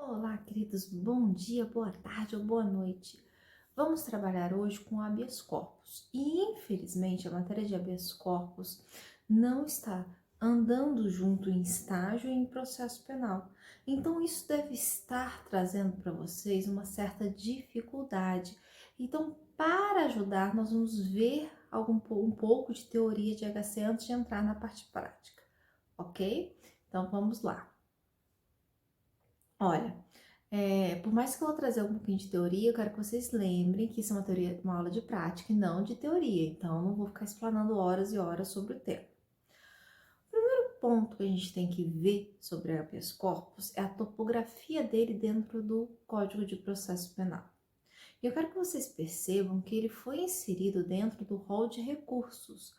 Olá, queridos, bom dia, boa tarde ou boa noite. Vamos trabalhar hoje com habeas corpus. E, infelizmente, a matéria de habeas corpus não está andando junto em estágio e em processo penal. Então, isso deve estar trazendo para vocês uma certa dificuldade. Então, para ajudar, nós vamos ver um pouco de teoria de HC antes de entrar na parte prática, ok? Então, vamos lá. Olha, por mais que eu vou trazer um pouquinho de teoria, eu quero que vocês lembrem que isso é uma aula de prática e não de teoria. Então, eu não vou ficar explanando horas e horas sobre o tema. O primeiro ponto que a gente tem que ver sobre o habeas corpus é a topografia dele dentro do Código de Processo Penal. E eu quero que vocês percebam que ele foi inserido dentro do rol de recursos.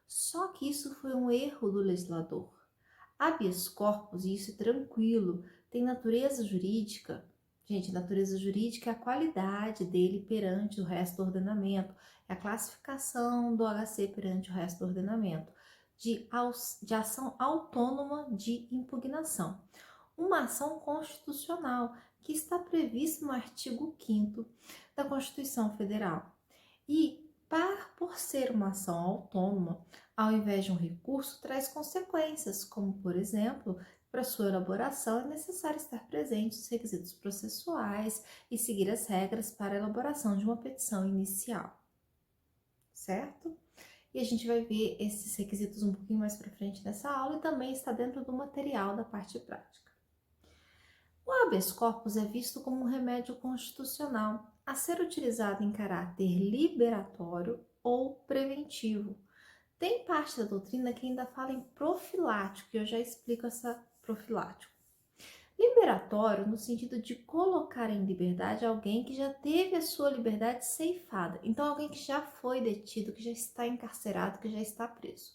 Só que isso foi um erro do legislador. Habeas corpus, e isso é tranquilo, tem natureza jurídica. Gente, natureza jurídica é a qualidade dele perante o resto do ordenamento, é a classificação do HC perante o resto do ordenamento, de ação autônoma de impugnação. Uma ação constitucional que está prevista no artigo 5º da Constituição Federal. E, por ser uma ação autônoma, ao invés de um recurso, traz consequências, como, por exemplo, para sua elaboração é necessário estar presente os requisitos processuais e seguir as regras para a elaboração de uma petição inicial, certo? E a gente vai ver esses requisitos um pouquinho mais para frente nessa aula e também está dentro do material da parte prática. O habeas corpus é visto como um remédio constitucional a ser utilizado em caráter liberatório ou preventivo. Tem parte da doutrina que ainda fala em profilático, e eu já explico essa profilático. Liberatório no sentido de colocar em liberdade alguém que já teve a sua liberdade ceifada. Então, alguém que já foi detido, que já está encarcerado, que já está preso.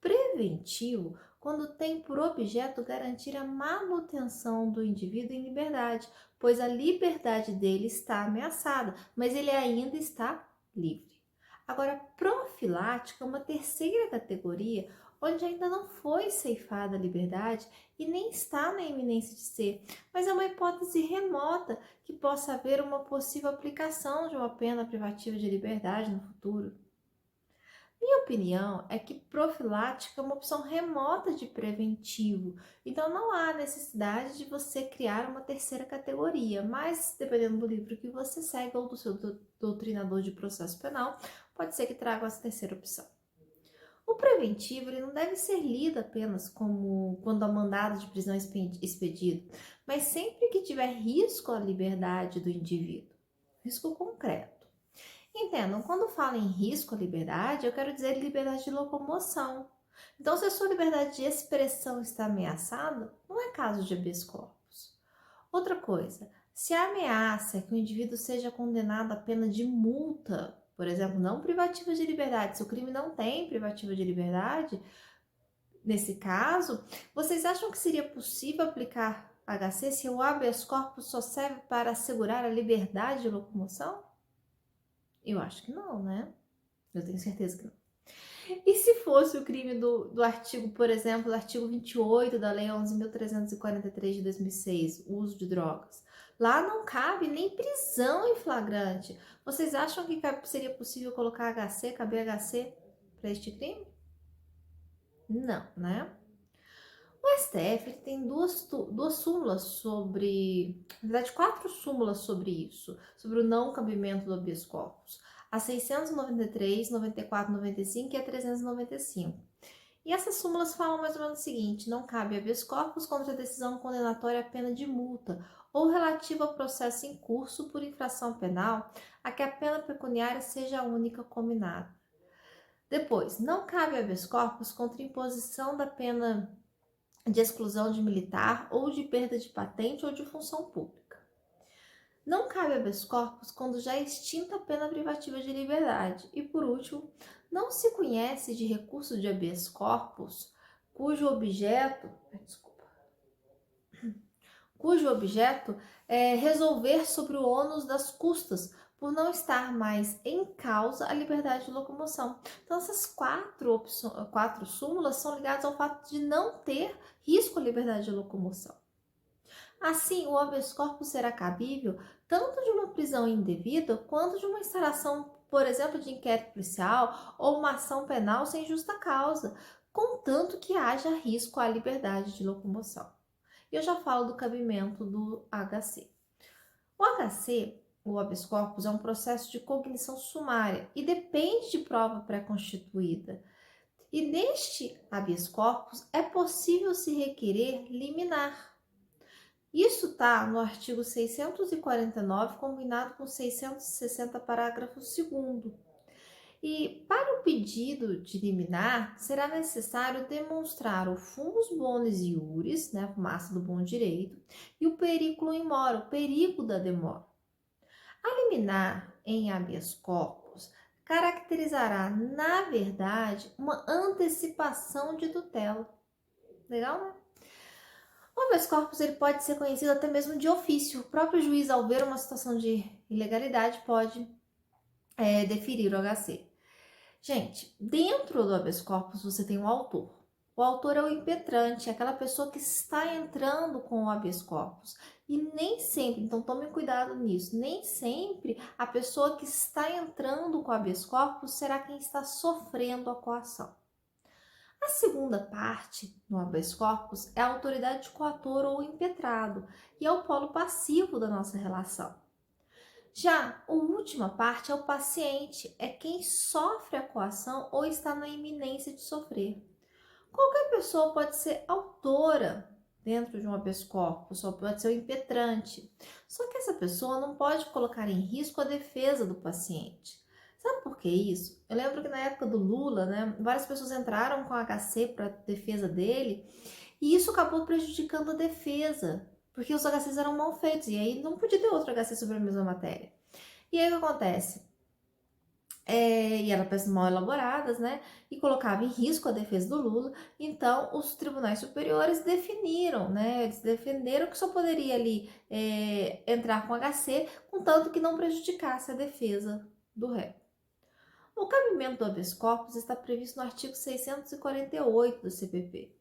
Preventivo, quando tem por objeto garantir a manutenção do indivíduo em liberdade, pois a liberdade dele está ameaçada, mas ele ainda está livre. Agora, profilática é uma terceira categoria onde ainda não foi ceifada a liberdade e nem está na iminência de ser, mas é uma hipótese remota que possa haver uma possível aplicação de uma pena privativa de liberdade no futuro. Minha opinião é que profilática é uma opção remota de preventivo, então não há necessidade de você criar uma terceira categoria, mas dependendo do livro que você segue ou do seu doutrinador de processo penal, pode ser que traga essa terceira opção. O preventivo ele não deve ser lido apenas como quando há mandado de prisão expedido, mas sempre que tiver risco à liberdade do indivíduo, risco concreto. Entendam, quando falo em risco à liberdade, eu quero dizer liberdade de locomoção. Então, se a sua liberdade de expressão está ameaçada, não é caso de habeas corpus. Outra coisa, se a ameaça é que o indivíduo seja condenado a pena de multa, por exemplo, não privativa de liberdade, se o crime não tem privativa de liberdade, nesse caso, vocês acham que seria possível aplicar HC se o habeas corpus só serve para assegurar a liberdade de locomoção? Eu acho que não, né? Eu tenho certeza que não. E se fosse o crime do artigo, por exemplo, do artigo 28 da Lei 11.343 de 2006, o uso de drogas? Lá não cabe nem prisão em flagrante. Vocês acham que seria possível colocar HC, caber HC para este crime? Não, né? O STF tem duas súmulas sobre, na verdade, 4 súmulas sobre isso, sobre o não cabimento do habeas corpus. A 693, 94, 95 e a 395. E essas súmulas falam mais ou menos o seguinte: não cabe habeas corpus contra a decisão condenatória a pena de multa ou relativa ao processo em curso por infração penal a que a pena pecuniária seja a única combinada. Depois, não cabe habeas corpus contra imposição da pena de exclusão de militar ou de perda de patente ou de função pública. Não cabe habeas corpus quando já é extinta a pena privativa de liberdade. E por último, não se conhece de recurso de habeas corpus cujo objeto é resolver sobre o ônus das custas, por não estar mais em causa a liberdade de locomoção. Então, essas quatro súmulas são ligadas ao fato de não ter risco à liberdade de locomoção. Assim, o habeas corpus será cabível tanto de uma prisão indevida quanto de uma instalação, por exemplo, de inquérito policial ou uma ação penal sem justa causa, contanto que haja risco à liberdade de locomoção. E eu já falo do cabimento do HC. O HC, o habeas corpus, é um processo de cognição sumária e depende de prova pré-constituída. E neste habeas corpus é possível se requerer liminar. Isso está no artigo 649, combinado com 660, parágrafo 2º. E para o pedido de liminar, será necessário demonstrar o fumus bonis iuris, né, a fumaça do bom direito, e o periculum in mora, o perigo da demora. A liminar em habeas corpus caracterizará, na verdade, uma antecipação de tutela. Legal, né? O habeas corpus ele pode ser conhecido até mesmo de ofício. O próprio juiz, ao ver uma situação de ilegalidade, pode deferir o HC. Gente, dentro do habeas corpus você tem o autor. O autor é o impetrante, é aquela pessoa que está entrando com o habeas corpus. E nem sempre, então tome cuidado nisso, nem sempre a pessoa que está entrando com o habeas corpus será quem está sofrendo a coação. A segunda parte no habeas corpus é a autoridade coator ou impetrado, e é o polo passivo da nossa relação. Já a última parte é o paciente, é quem sofre a coação ou está na iminência de sofrer. Qualquer pessoa pode ser autora dentro de um habeas corpus, só pode ser o impetrante. Só que essa pessoa não pode colocar em risco a defesa do paciente. Sabe por que isso? Eu lembro que na época do Lula, né, várias pessoas entraram com HC para defesa dele e isso acabou prejudicando a defesa, porque os HCs eram mal feitos e aí não podia ter outro HC sobre a mesma matéria. E aí o que acontece? E eram peças mal elaboradas, né? E colocava em risco a defesa do Lula. Então, os tribunais superiores definiram, né? Eles defenderam que só poderia ali entrar com HC, contanto que não prejudicasse a defesa do réu. O cabimento do habeas corpus está previsto no artigo 648 do CPP,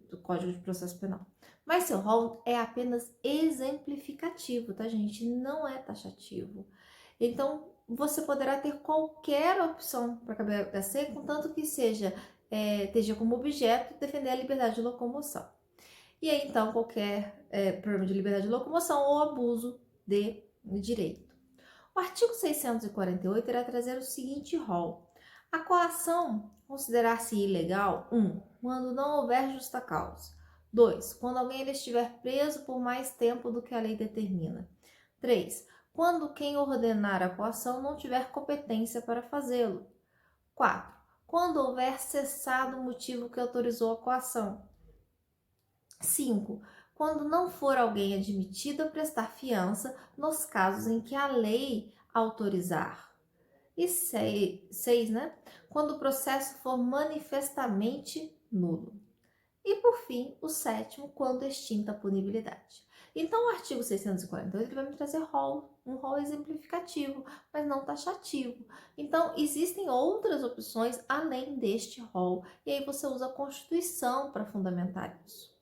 do Código de Processo Penal. Mas seu rol é apenas exemplificativo, tá, gente? Não é taxativo. Então, você poderá ter qualquer opção para caber HC, contanto que esteja como objeto defender a liberdade de locomoção. E aí, então, qualquer problema de liberdade de locomoção ou abuso de direito. O artigo 648 irá trazer o seguinte rol. A coação considerar-se ilegal, 1. Quando não houver justa causa. 2. Quando alguém estiver preso por mais tempo do que a lei determina. 3. Quando quem ordenar a coação não tiver competência para fazê-lo. 4. Quando houver cessado o motivo que autorizou a coação. 5. Quando não for alguém admitido a prestar fiança nos casos em que a lei autorizar. E 6, né? Quando o processo for manifestamente nulo. E, por fim, o 7º, quando extinta a punibilidade. Então, o artigo 648 vai me trazer um rol exemplificativo, mas não taxativo. Então, existem outras opções além deste rol, e aí você usa a Constituição para fundamentar isso.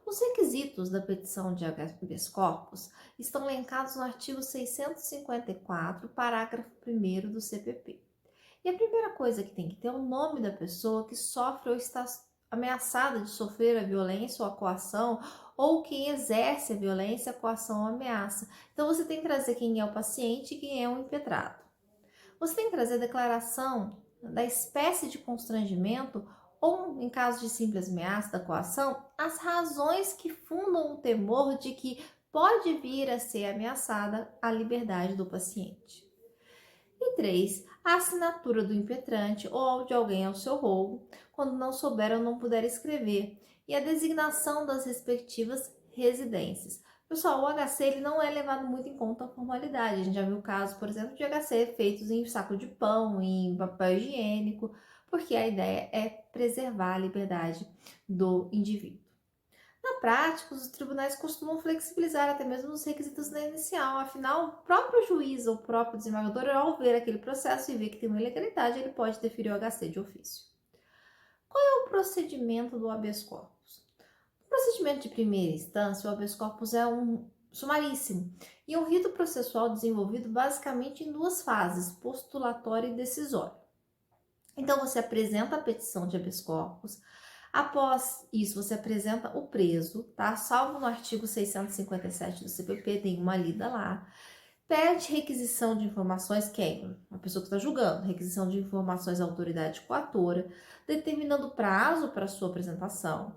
Os requisitos da petição de habeas corpus estão elencados no artigo 654, parágrafo 1º do CPP. E a primeira coisa que tem que ter é o nome da pessoa que sofre ou está ameaçada de sofrer a violência ou a coação, ou quem exerce a violência, a coação ou a ameaça. Então, você tem que trazer quem é o paciente e quem é o impetrado. Você tem que trazer a declaração da espécie de constrangimento ou, em caso de simples ameaça da coação, as razões que fundam o temor de que pode vir a ser ameaçada a liberdade do paciente. E 3. A assinatura do impetrante ou de alguém ao seu rolo, quando não souber ou não puder escrever, e a designação das respectivas residências. Pessoal, o HC ele não é levado muito em conta a formalidade. A gente já viu casos, por exemplo, de HC feitos em saco de pão, em papel higiênico, porque a ideia é preservar a liberdade do indivíduo. Na prática, os tribunais costumam flexibilizar até mesmo os requisitos na inicial, afinal, o próprio juiz ou o próprio desembargador, ao ver aquele processo e ver que tem uma ilegalidade, ele pode deferir o HC de ofício. Qual é o procedimento do habeas corpus? O procedimento de primeira instância, o habeas corpus é um sumaríssimo e um rito processual desenvolvido basicamente em duas fases, postulatória e decisória. Então, você apresenta a petição de habeas corpus. Após isso, você apresenta o preso, tá? Salvo no artigo 657 do CPP, tem uma lida lá. Pede requisição de informações, quem? A pessoa que está julgando, requisição de informações à autoridade coatora, determinando prazo para sua apresentação,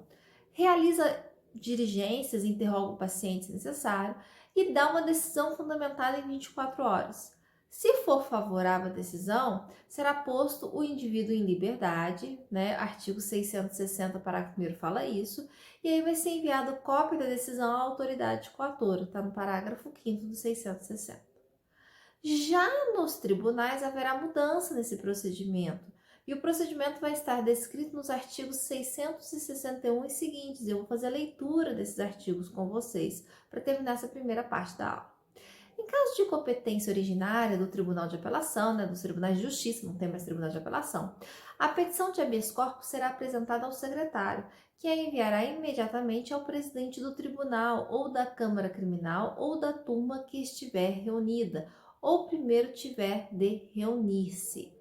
realiza diligências, interroga o paciente se necessário e dá uma decisão fundamentada em 24 horas. Se for favorável à decisão, será posto o indivíduo em liberdade, né? Artigo 660, parágrafo 1º fala isso, e aí vai ser enviado cópia da decisão à autoridade coatora, está no parágrafo 5º do 660. Já nos tribunais haverá mudança nesse procedimento, e o procedimento vai estar descrito nos artigos 661 e seguintes. Eu vou fazer a leitura desses artigos com vocês, para terminar essa primeira parte da aula. Em caso de competência originária do Tribunal de Apelação, né, dos Tribunais de Justiça, não tem mais Tribunal de Apelação, a petição de habeas corpus será apresentada ao secretário, que a enviará imediatamente ao presidente do tribunal, ou da Câmara Criminal, ou da turma que estiver reunida, ou primeiro tiver de reunir-se.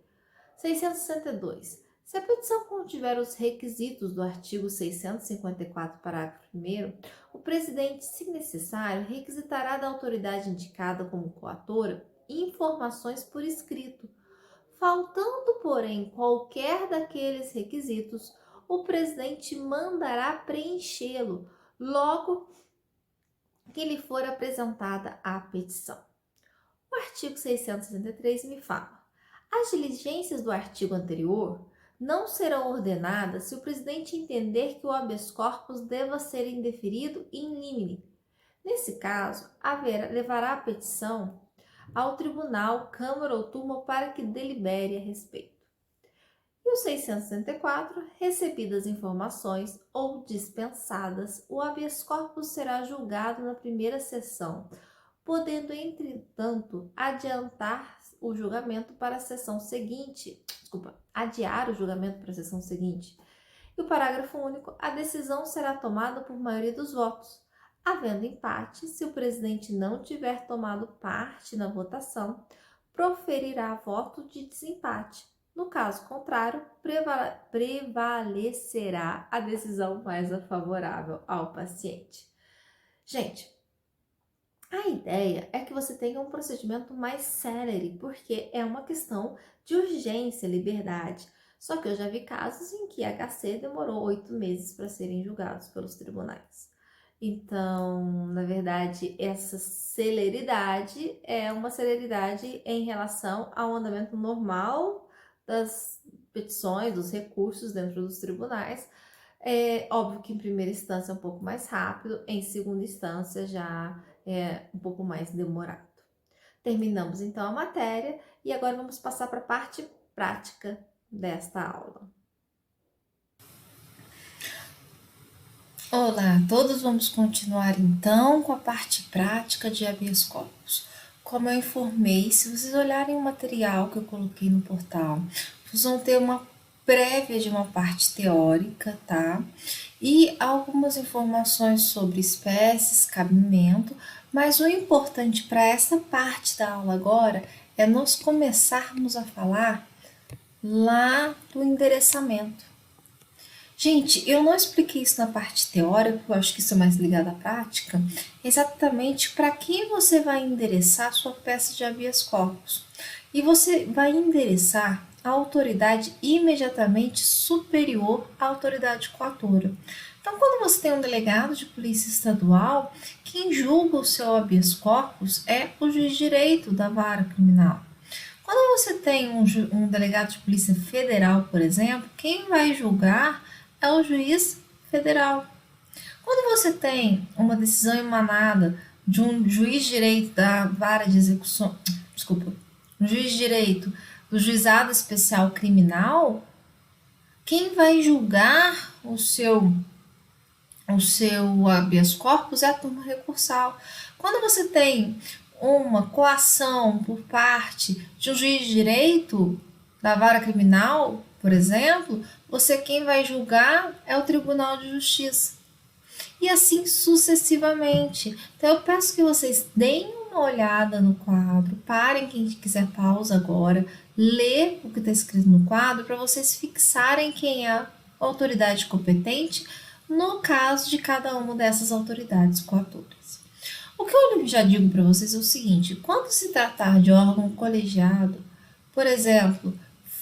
662. Se a petição contiver os requisitos do artigo 654, parágrafo 1º, o presidente, se necessário, requisitará da autoridade indicada como coatora informações por escrito. Faltando, porém, qualquer daqueles requisitos, o presidente mandará preenchê-lo logo que lhe for apresentada a petição. O artigo 663 me fala: as diligências do artigo anterior não serão ordenadas se o presidente entender que o habeas corpus deva ser indeferido in limine. Nesse caso, levará a petição ao tribunal, câmara ou turma para que delibere a respeito. E o 664, recebidas informações ou dispensadas, o habeas corpus será julgado na primeira sessão, podendo, entretanto, adiar o julgamento para a sessão seguinte. E o parágrafo único, a decisão será tomada por maioria dos votos. Havendo empate, se o presidente não tiver tomado parte na votação, proferirá voto de desempate. No caso contrário, prevalecerá a decisão mais favorável ao paciente. Gente, a ideia é que você tenha um procedimento mais célere, porque é uma questão de urgência, liberdade. Só que eu já vi casos em que HC demorou 8 meses para serem julgados pelos tribunais. Então, na verdade, essa celeridade é uma celeridade em relação ao andamento normal das petições, dos recursos dentro dos tribunais. É óbvio que em primeira instância é um pouco mais rápido, em segunda instância já é um pouco mais demorado. Terminamos então a matéria e agora vamos passar para a parte prática desta aula. Olá a todos, vamos continuar então com a parte prática de habeas corpus. Como eu informei, se vocês olharem o material que eu coloquei no portal, vocês vão ter uma prévia de uma parte teórica, tá? E algumas informações sobre espécies, cabimento, mas o importante para essa parte da aula agora é nós começarmos a falar lá do endereçamento. Gente, eu não expliquei isso na parte teórica, porque eu acho que isso é mais ligado à prática, exatamente para quem você vai endereçar a sua peça de habeas corpus. E você vai endereçar a autoridade imediatamente superior à autoridade coatora. Então, quando você tem um delegado de polícia estadual, quem julga o seu habeas corpus é o juiz de direito da vara criminal. Quando você tem um delegado de polícia federal, por exemplo, quem vai julgar é o juiz federal. Quando você tem uma decisão emanada de um juiz de direito da vara de execução, um juiz de direito do juizado especial criminal, quem vai julgar o seu habeas corpus é a turma recursal. Quando você tem uma coação por parte de um juiz de direito da vara criminal, por exemplo, quem vai julgar é o Tribunal de Justiça. e assim sucessivamente. Então eu peço que vocês deem uma olhada no quadro, parem quem quiser pausa agora, lê o que está escrito no quadro para vocês fixarem quem é a autoridade competente no caso de cada uma dessas autoridades coautoras. O que eu já digo para vocês é o seguinte: quando se tratar de órgão colegiado, por exemplo,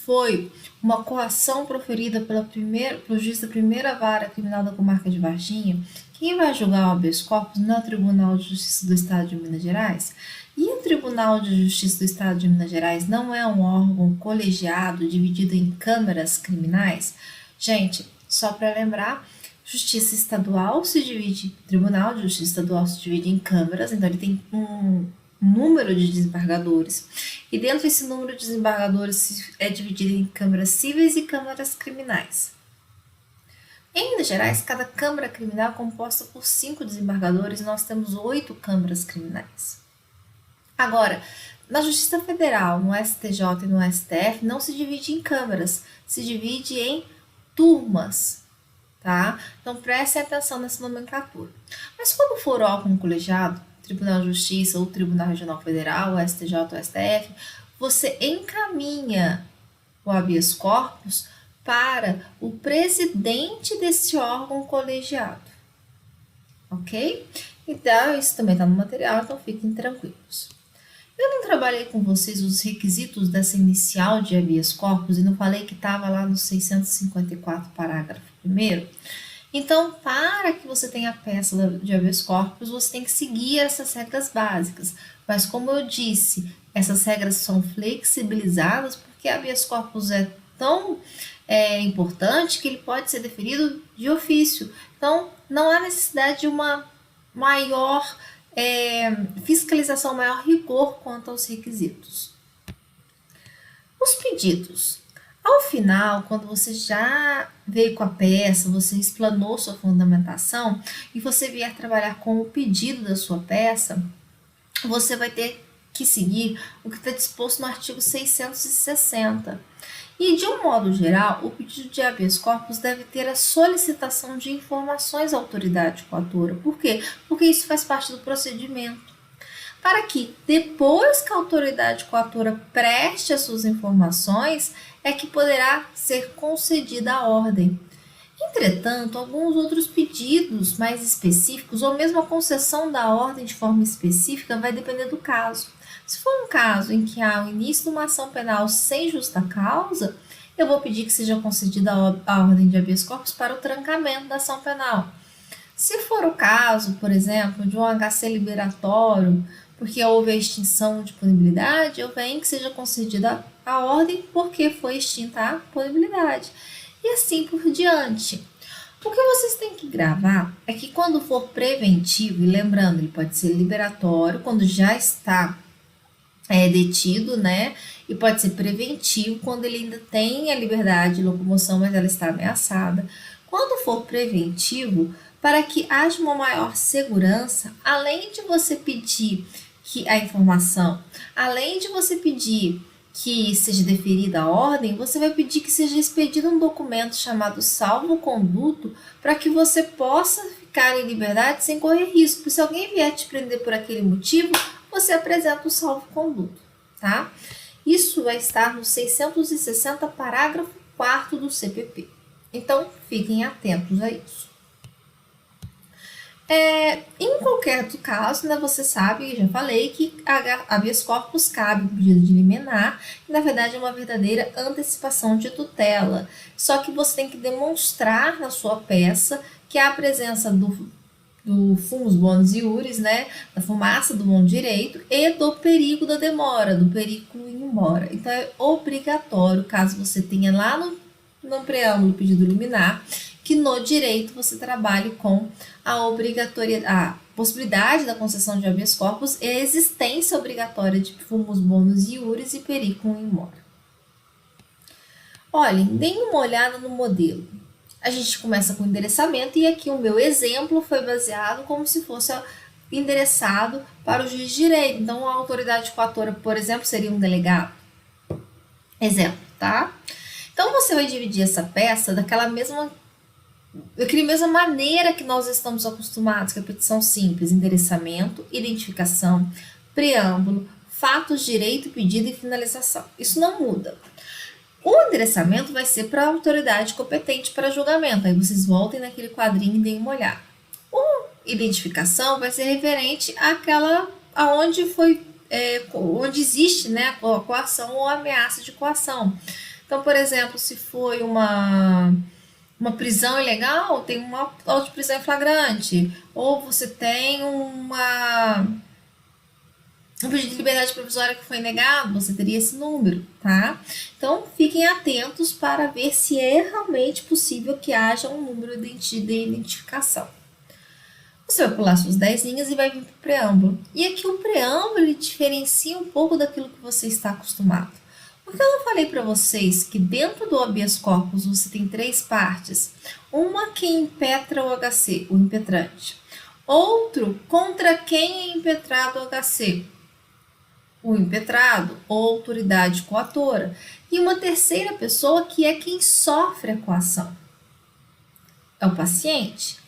foi uma coação proferida pelo juiz da primeira vara criminal da comarca de Varginha, quem vai julgar o habeas corpus não é o Tribunal de Justiça do Estado de Minas Gerais? E o Tribunal de Justiça do Estado de Minas Gerais não é um órgão colegiado dividido em câmaras criminais? Gente, só para lembrar, Justiça Estadual se divide, Tribunal de Justiça Estadual se divide em câmaras, então ele tem um número de desembargadores, e dentro desse número de desembargadores é dividido em câmaras cíveis e câmaras criminais. Em Minas Gerais, cada câmara criminal é composta por 5 desembargadores e nós temos 8 câmaras criminais. Agora, na Justiça Federal, no STJ e no STF, não se divide em câmaras, se divide em turmas, tá? Então prestem atenção nessa nomenclatura. Mas quando for órgão colegiado, Tribunal de Justiça ou Tribunal Regional Federal, o STJ ou STF, você encaminha o habeas corpus para o presidente desse órgão colegiado, ok? Então, isso também está no material, então fiquem tranquilos. Eu não trabalhei com vocês os requisitos dessa inicial de habeas corpus e não falei que estava lá no 654, parágrafo 1º? Então, para que você tenha a peça de habeas corpus, você tem que seguir essas regras básicas. Mas, como eu disse, essas regras são flexibilizadas porque habeas corpus é tão importante que ele pode ser deferido de ofício. Então, não há necessidade de uma maior fiscalização, maior rigor quanto aos requisitos. Os pedidos. Ao final, quando você já veio com a peça, você explanou sua fundamentação e você vier trabalhar com o pedido da sua peça, você vai ter que seguir o que está disposto no artigo 660. E, de um modo geral, o pedido de habeas corpus deve ter a solicitação de informações à autoridade coautora. Por quê? Porque isso faz parte do procedimento. Para que, depois que a autoridade coautora preste as suas informações, é que poderá ser concedida a ordem. Entretanto, alguns outros pedidos mais específicos, ou mesmo a concessão da ordem de forma específica, vai depender do caso. Se for um caso em que há o início de uma ação penal sem justa causa, eu vou pedir que seja concedida a ordem de habeas corpus para o trancamento da ação penal. Se for o caso, por exemplo, de um HC liberatório, porque houve a extinção de punibilidade, eu venho que seja concedida a ordem porque foi extinta a punibilidade. E assim por diante. O que vocês têm que gravar é que quando for preventivo, e lembrando, ele pode ser liberatório, quando já está detido, né? E pode ser preventivo quando ele ainda tem a liberdade de locomoção, mas ela está ameaçada. Quando for preventivo, para que haja uma maior segurança, além de você pedir que a informação, além de você pedir que seja deferida a ordem, você vai pedir que seja expedido um documento chamado salvo-conduto para que você possa ficar em liberdade sem correr risco. Se alguém vier te prender por aquele motivo, você apresenta o salvo-conduto, tá? Isso vai estar no 660, parágrafo 4º do CPP. Então, fiquem atentos a isso. Em qualquer caso, né, você sabe, já falei, que habeas corpus cabe no pedido de liminar, e na verdade é uma verdadeira antecipação de tutela. Só que você tem que demonstrar na sua peça que há a presença do fumus bonus iuris, né, da fumaça do bom direito e do perigo da demora, do perigo ir embora. Então é obrigatório, caso você tenha lá no preâmbulo do pedido liminar, que no direito você trabalhe com a possibilidade da concessão de habeas corpus e a existência obrigatória de fumus bonus iuris e perigo ir embora. Olhem, deem uma olhada no modelo. A gente começa com o endereçamento e aqui o meu exemplo foi baseado como se fosse endereçado para o juiz de direito. Então, a autoridade coautora, por exemplo, seria um delegado. Exemplo, tá? Então, você vai dividir essa peça daquela mesma daquela mesma maneira que nós estamos acostumados, que é a petição simples, endereçamento, identificação, preâmbulo, fatos, direito, pedido e finalização. Isso não muda. O endereçamento vai ser para a autoridade competente para julgamento. Aí vocês voltem naquele quadrinho e deem uma olhada. O identificação vai ser referente àquela aonde foi onde existe, né, a coação ou a ameaça de coação. Então, por exemplo, se foi uma prisão ilegal, tem uma auto de prisão em flagrante, ou você tem um pedido de liberdade provisória que foi negado, você teria esse número, tá? Então, fiquem atentos para ver se é realmente possível que haja um número de identificação. Você vai pular suas 10 linhas e vai vir para o preâmbulo. E aqui o preâmbulo ele diferencia um pouco daquilo que você está acostumado. Porque eu não falei para vocês que dentro do habeas corpus você tem 3 partes. Uma que impetra o HC, o impetrante. Outro, contra quem é impetrado o HC, o impetrado ou autoridade coatora. E uma terceira pessoa que é quem sofre a coação. É o paciente.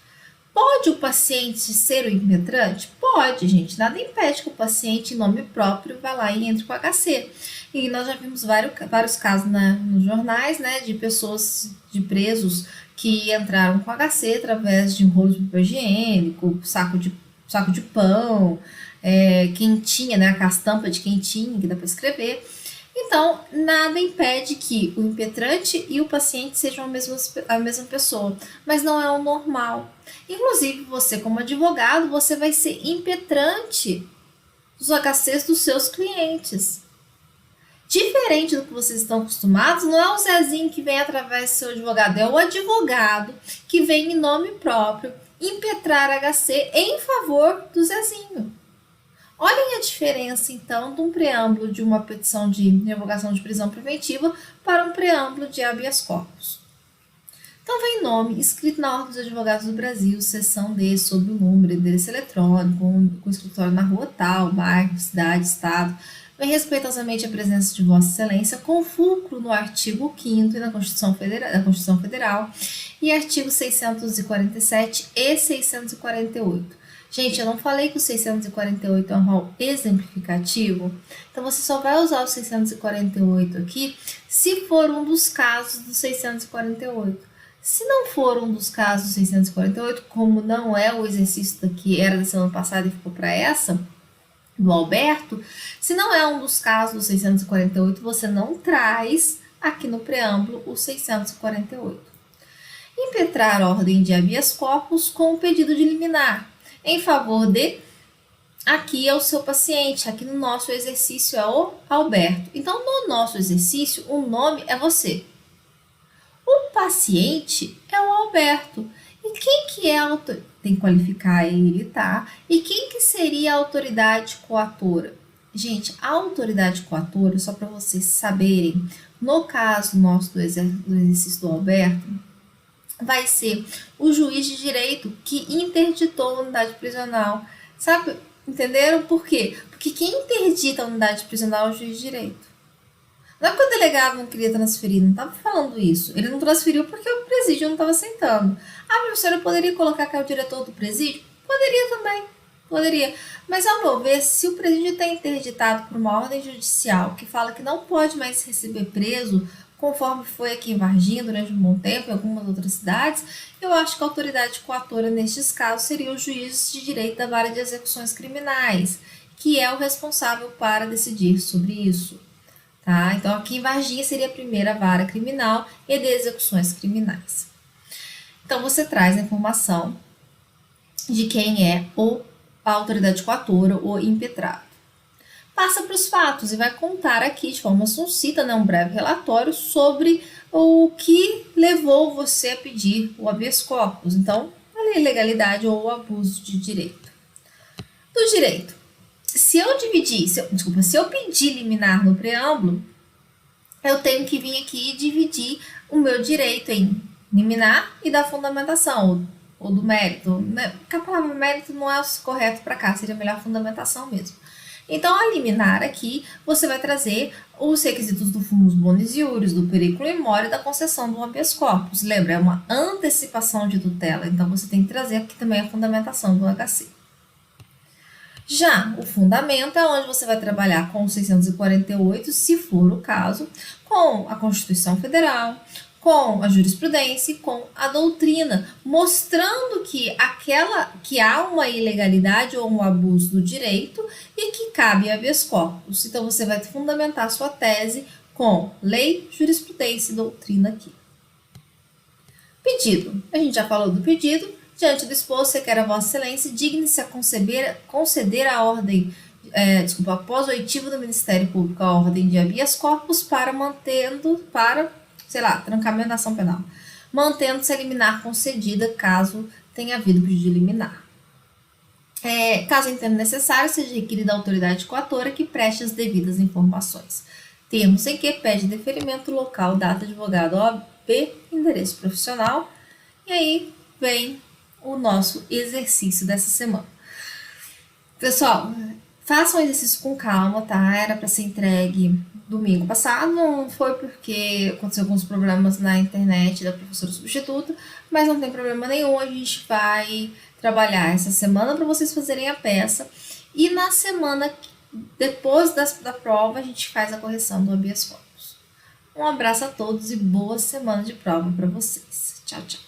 Pode o paciente ser o impetrante? Pode, gente. Nada impede que o paciente, em nome próprio, vá lá e entre com o HC. E nós já vimos vários casos nos jornais, né, de pessoas, de presos que entraram com HC através de rolos de papel higiênico, saco de pão, quentinha, né, a estampa de quentinha que dá para escrever. Então, nada impede que o impetrante e o paciente sejam a mesma pessoa, mas não é o normal. Inclusive, você como advogado, você vai ser impetrante dos HCs dos seus clientes. Diferente do que vocês estão acostumados, não é o Zezinho que vem através do seu advogado, é o advogado que vem em nome próprio impetrar HC em favor do Zezinho. Olhem a diferença, então, de um preâmbulo de uma petição de revogação de prisão preventiva para um preâmbulo de habeas corpus. Então, vem nome escrito na Ordem dos Advogados do Brasil, seção D, sob o número, endereço eletrônico, com escritório na rua tal, bairro, cidade, estado. Vem respeitosamente a presença de Vossa Excelência, com fulcro no artigo 5º da Constituição Federal e artigo 647 e 648. Gente, eu não falei que o 648 é um rol exemplificativo, então você só vai usar o 648 aqui se for um dos casos do 648. Se não for um dos casos do 648, como não é o exercício que era da semana passada e ficou para essa, do Alberto, se não é um dos casos do 648, você não traz aqui no preâmbulo o 648. Impetrar ordem de habeas corpus com o pedido de liminar em favor de, aqui é o seu paciente, aqui no nosso exercício é o Alberto. Então, no nosso exercício, o nome é você. O paciente é o Alberto. E quem que é a tem que qualificar ele, tá? E quem que seria a autoridade coatora? Gente, a autoridade coatora, só para vocês saberem, no caso nosso do exercício do Alberto, vai ser o juiz de direito que interditou a unidade prisional. Sabe? Entenderam por quê? Porque quem interdita a unidade prisional é o juiz de direito. Não é que o delegado não queria transferir, não estava falando isso. Ele não transferiu porque o presídio não estava aceitando. Ah, professora, eu poderia colocar que é o diretor do presídio? Poderia também, poderia. Mas, ao meu ver, se o presídio está interditado por uma ordem judicial que fala que não pode mais receber preso, conforme foi aqui em Varginha durante um bom tempo, em algumas outras cidades, eu acho que a autoridade coatora nestes casos seria o juiz de direito da vara de execuções criminais, que é o responsável para decidir sobre isso. Tá? Então, aqui em Varginha seria a primeira vara criminal e de execuções criminais. Então, você traz a informação de quem é a autoridade coatora ou impetrado. Passa para os fatos e vai contar aqui de forma sucinta, né, um breve relatório sobre o que levou você a pedir o habeas corpus. Então, a ilegalidade ou o abuso de direito. Do direito. Se eu pedir liminar no preâmbulo, eu tenho que vir aqui e dividir o meu direito em liminar e da fundamentação, ou do mérito. Porque a palavra mérito não é o correto para cá, seria melhor fundamentação mesmo. Então, a liminar aqui, você vai trazer os requisitos do fumus bonis iuris, do periculum mori e da concessão do habeas corpus. Lembra, é uma antecipação de tutela, então você tem que trazer aqui também a fundamentação do HC. Já o fundamento é onde você vai trabalhar com o 648, se for o caso, com a Constituição Federal, com a jurisprudência e com a doutrina, mostrando que há uma ilegalidade ou um abuso do direito e que cabe habeas corpus. Então você vai fundamentar sua tese com lei, jurisprudência e doutrina aqui. Pedido. A gente já falou do pedido. Diante do exposto, requer a Vossa Excelência digne-se a conceder a ordem, após o oitivo do Ministério Público, a ordem de habeas corpus para trancamento da ação penal, mantendo-se a liminar concedida caso tenha havido pedido de liminar. Caso entenda necessário, seja requerida a autoridade coatora que preste as devidas informações. Termos em que pede deferimento local, data, advogado, OAB, endereço profissional. E aí vem o nosso exercício dessa semana. Pessoal, façam o exercício com calma, tá? Era para ser entregue domingo passado, não foi porque aconteceu alguns problemas na internet da professora substituta, mas não tem problema nenhum, a gente vai trabalhar essa semana para vocês fazerem a peça e na semana depois da prova a gente faz a correção do habeas corpus. Um abraço a todos e boa semana de prova para vocês. Tchau, tchau.